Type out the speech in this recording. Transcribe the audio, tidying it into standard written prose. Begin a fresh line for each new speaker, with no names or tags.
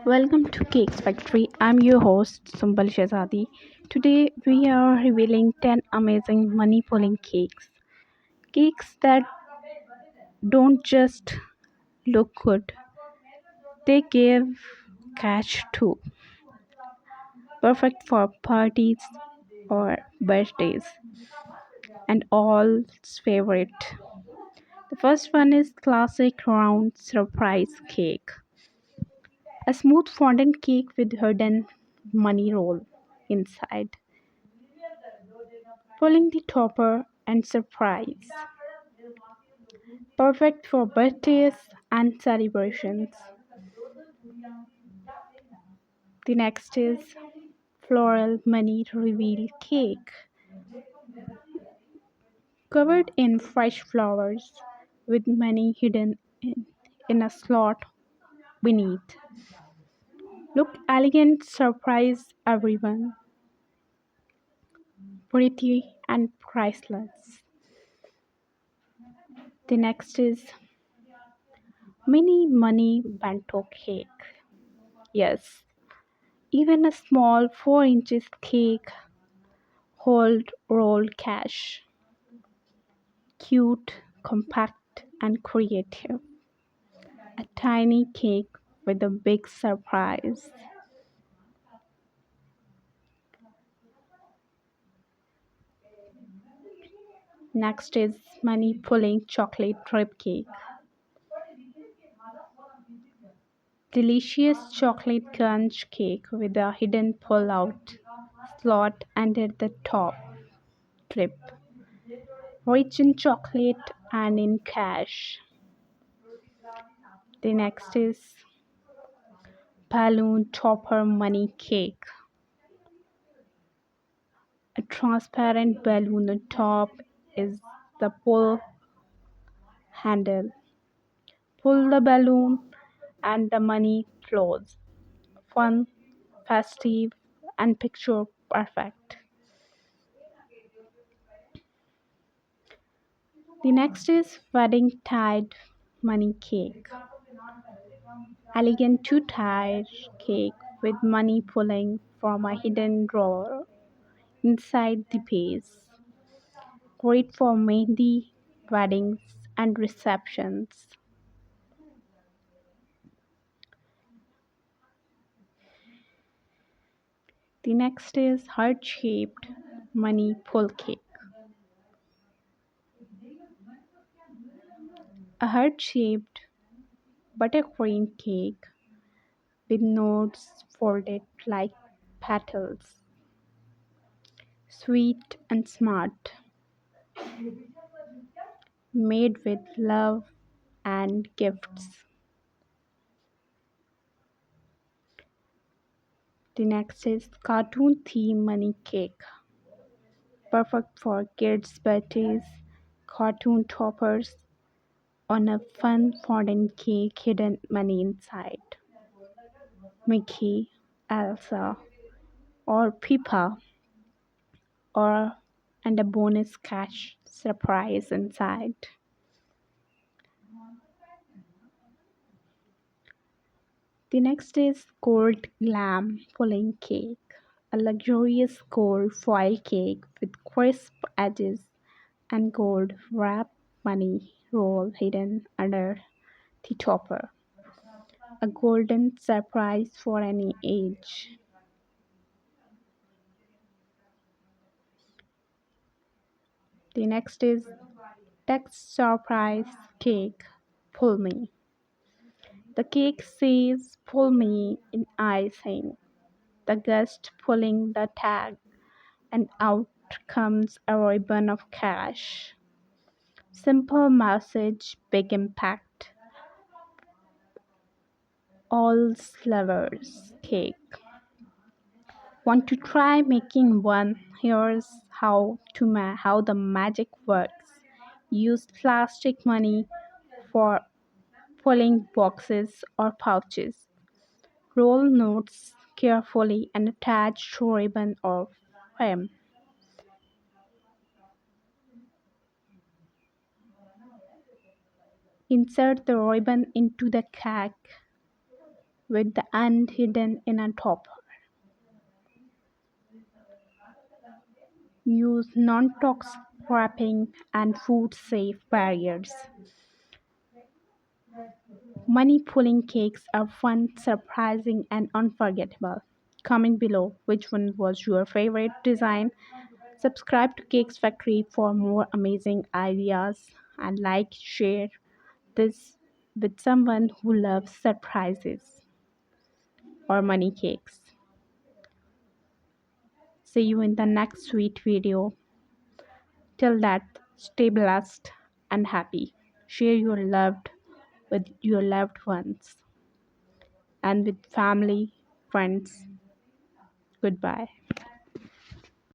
Welcome to Cakes Factory. I'm your host Sumbal Shazadi. Today we are revealing 10 amazing money pulling cakes. Cakes that don't just look good, they give cash too. Perfect for parties or birthdays. And all's favorite. The first one is classic round surprise cake. A smooth fondant cake with hidden money roll inside. Pulling the topper and surprise. Perfect for birthdays and celebrations. The next is floral money reveal cake. Covered in fresh flowers with money hidden in a slot beneath. Look elegant, surprise everyone. Pretty and priceless. The next is mini money bento cake. Yes, even a small 4 inches cake hold roll cash. Cute, compact and creative. A tiny cake with a big surprise. Next is money pulling chocolate drip cake. Delicious chocolate crunch cake with a hidden pull out slot under the top. Drip. Rich in chocolate and in cash. The next is balloon topper money cake. A transparent balloon on top is the pull handle. Pull the balloon and the money flows. Fun, festive, and picture perfect. The next is wedding tied money cake. Elegant two-tier cake with money pulling from a hidden drawer inside the base. Great for mehndi, weddings, and receptions. The next is heart-shaped money pull cake. A heart-shaped buttercream cake with notes folded like petals. Sweet and smart, made with love and gifts. The next is cartoon theme money cake. Perfect for kids' birthdays, cartoon toppers on a fun fondant cake, hidden money inside. Mickey, Elsa, or Pippa, or and a bonus cash surprise inside. The next is gold glam pudding cake, a luxurious gold foil cake with crisp edges and gold wrap money roll hidden under the topper. A golden surprise for any age. The next is text surprise cake. Pull me. The cake says pull me in icing. The guest pulling the tag and out comes a ribbon of cash. Simple message, big impact. All lovers cake. Want to try making one? Here's how the magic works. Use plastic money for pulling boxes or pouches. Roll notes carefully and attach to ribbon or frame. Insert the ribbon into the cake with the end hidden in a top. Use non-toxic wrapping and food-safe barriers. Money pulling cakes are fun, surprising, and unforgettable. Comment below which one was your favorite design. Subscribe to Cakes Factory for more amazing ideas and like, share this with someone who loves surprises or money cakes. See you in the next sweet video. Till that, stay blessed and happy. Share your loved with your loved ones and with family, friends. Goodbye.